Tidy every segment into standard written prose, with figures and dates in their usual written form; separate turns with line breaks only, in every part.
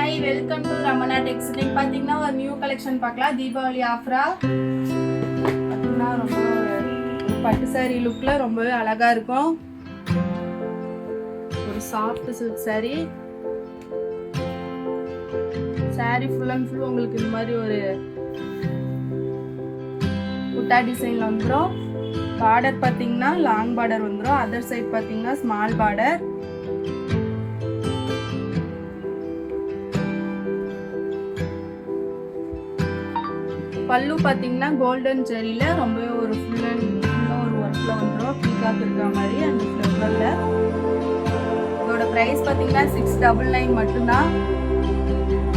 Hi, welcome to Ramana Tex. இன்னைக்கு பாத்தீங்கன்னா ஒரு நியூ கலெக்ஷன் பார்க்கலாம். தீபாவளி ஆஃபரா பாத்தீங்கன்னா ரொம்ப பட்டு saree லுக்ல ரொம்பவே அழகா இருக்கும். ஒரு soft silk saree. saree full and full உங்களுக்கு இந்த மாதிரி ஒரு புட்டா டிசைன்ல வந்துரும். பார்டர் பாத்தீங்கன்னா லாங் பார்டர் வந்துரும். அதர் சைடு பாத்தீங்கன்னா ஸ்மால் பார்டர். பல்லு பாத்தீங்கன்னா கோல்டன் ஜெரியில ரொம்ப ஒரு ஃபுல்லா ஒரு ஒர்க்ல வந்துரும். பீகாக் இருக்கிற மாதிரி அந்த ஃப்ளவர்ல. இதோட பிரைஸ் பாத்தீங்கன்னா 699 மட்டும்தான்.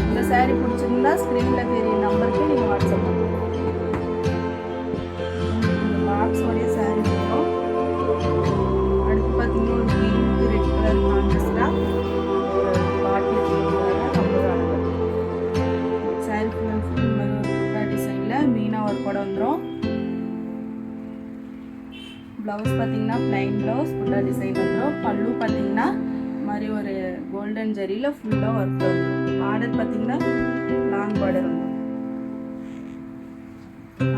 இந்த saree பிடிச்சிருந்தா ஸ்கிரீன்ல தெரிய நம்பருக்கு நீங்க வாட்ஸ்அப் பண்ணுங்க. பாக்ஸ் ஓட saree வரும். அடுத்து பாத்தீங்கன்னா ஒரு பிங்க் ரெட் கலர் கான்ட்ராஸ்டா பாட்டில் saree ஃபுல் மீனா ஒர்க் கூட வந்துரும். பிளவுஸ் பாத்தீங்கன்னா plain பிளவுஸ் புட்டா டிசைன் வந்துரும். பல்லு பாத்தீங்கன்னா மாதிரி ஒரு கோல்டன் ஜெரியில ஃபுல்லா ஒர்க் வந்துரும். பார்டர் பாத்தீங்கன்னா லாங் பார்டர் வந்துரும்.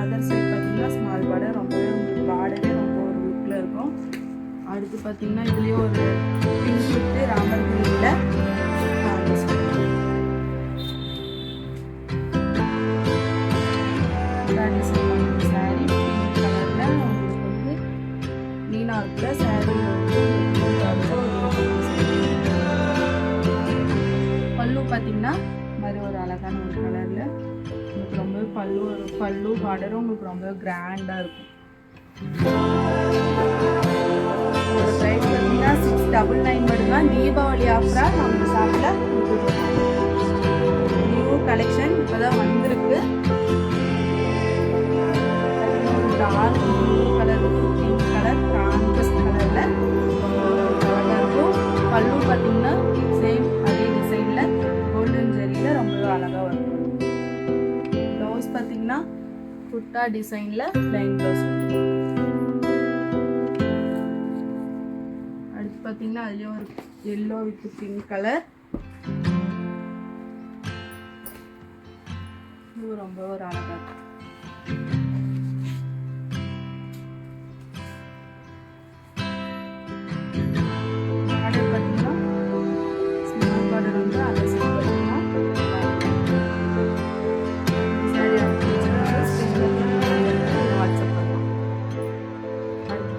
அதர் சைடு பாத்தீங்கன்னா ஸ்மால் பார்டர். ரொம்பவே உங்களுக்கு பார்டரே ரொம்ப ஒரு லுக்ல இருக்கும். அடுத்து பாத்தீங்கன்னா இதுலயே ஒரு பிங்க் வித் ராமர் கிரீன்ல பல்லு பார்த்தீங்கன்னா மாதிரி ஒரு அழகான ஒரு கலர்ல உங்களுக்கு ரொம்ப பல்லு பார்டரும் உங்களுக்கு ரொம்ப கிராண்டா இருக்கும். பிரைஸ் பார்த்தீங்கன்னா 699 மட்டும்தான். தீபாவளி ஆஃபரா நம்ம ஷாப்ல நியூ கலெக்ஷன் இப்பதான் வந்திருக்கு. Dark blue colour pink colour contrast கலர்ல அழகா இருக்கும். பல்லு பார்த்தீங்கன்னா சேம் அதே டிசைன்ல கோல்டன் ஜெரியில ரொம்ப அழகா வரும். ப்ளவுஸ் பார்த்தீங்கன்னா புட்டா டிசைன்ல பிளைன் ப்ளவுஸ். அடுத்து பார்த்தீங்கன்னா அதுலயும் ஒரு எல்லோ வித் பிங்க் கலர். இது ரொம்ப ஒரு அழகா இருக்கும்.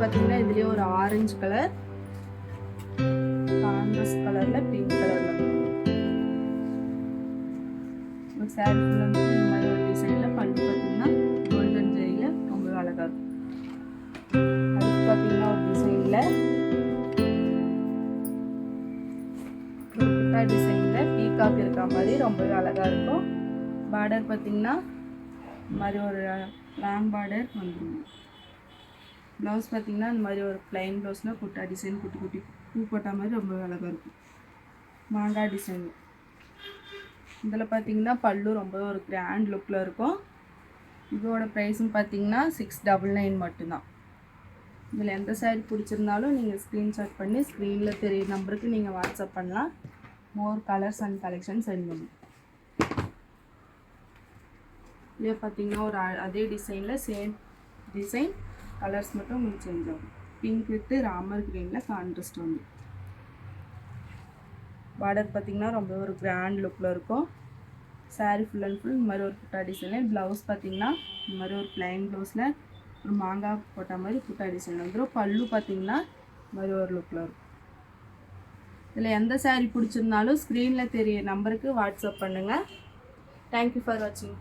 பார்த்தீங்கன்னா இதுலயே ஒரு ஆரஞ்சு கலர் கான்ட்ராஸ்ட் கலர்ல பிங்க் கலர்ல ஒரு saree ஃபுல்லா இந்த மாதிரி ஒரு டிசைன்ல பல்லு பார்த்தீங்கன்னா கோல்டன் ஜெரியில ரொம்ப அழகா இருக்கும். அடுத்து பார்த்தீங்கன்னா ஒரு டிசைன்ல புட்டா டிசைன்ல பீகாக் இருக்க மாதிரி ரொம்பவே அழகா இருக்கும். பார்டர் பார்த்தீங்கன்னா இந்த மாதிரி ஒரு லாங் பார்டர் வந்துடும். ப்ளவுஸ் பார்த்தீங்கன்னா இந்த மாதிரி ஒரு பிளைன் ப்ளவுஸில் புட்டா டிசைன் குட்டி குட்டி பூ போட்ட மாதிரி ரொம்ப அழகாக இருக்கும். மாங்காய் டிசைன் இதில் பார்த்தீங்கன்னா பல்லு ரொம்ப ஒரு கிராண்ட் லுக்கில் இருக்கும். இதோட ப்ரைஸும் பார்த்தீங்கன்னா 699 மட்டும்தான். இதில் எந்த saree பிடிச்சிருந்தாலும் நீங்கள் ஸ்க்ரீன்ஷாட் பண்ணி ஸ்க்ரீனில் தெரிய நம்பருக்கு நீங்கள் வாட்ஸ்அப் பண்ணலாம். More colours and collection send பண்ணும். இதே பார்த்தீங்கன்னா ஒரு அதே டிசைனில் சேம் டிசைன் கலர்ஸ் மட்டும் உங்களுக்கு சேஞ்ச் ஆகும். பிங்க் வித் ராமர் கிரீனில் கான்ட்ராஸ்ட் வந்து பார்டர் பார்த்தீங்கன்னா ரொம்ப ஒரு கிராண்ட் லுக்கில் இருக்கும். saree ஃபுல் அண்ட் ஃபுல் இந்த மாதிரி ஒரு புட்டா டிசைனில். ப்ளவுஸ் பார்த்தீங்கன்னா இந்த மாதிரி ஒரு பிளைன் ப்ளவுஸில் ஒரு மாங்காய் போட்ட மாதிரி புட்டா டிசைன் வந்துடும். பல்லு பார்த்தீங்கன்னா இந்த மாதிரி ஒரு லுக்கில் இருக்கும். இதில் எந்த saree பிடிச்சிருந்தாலும் ஸ்க்ரீனில் தெரிய நம்பருக்கு வாட்ஸ்அப் பண்ணுங்கள். தேங்க்யூ ஃபார் வாட்சிங்.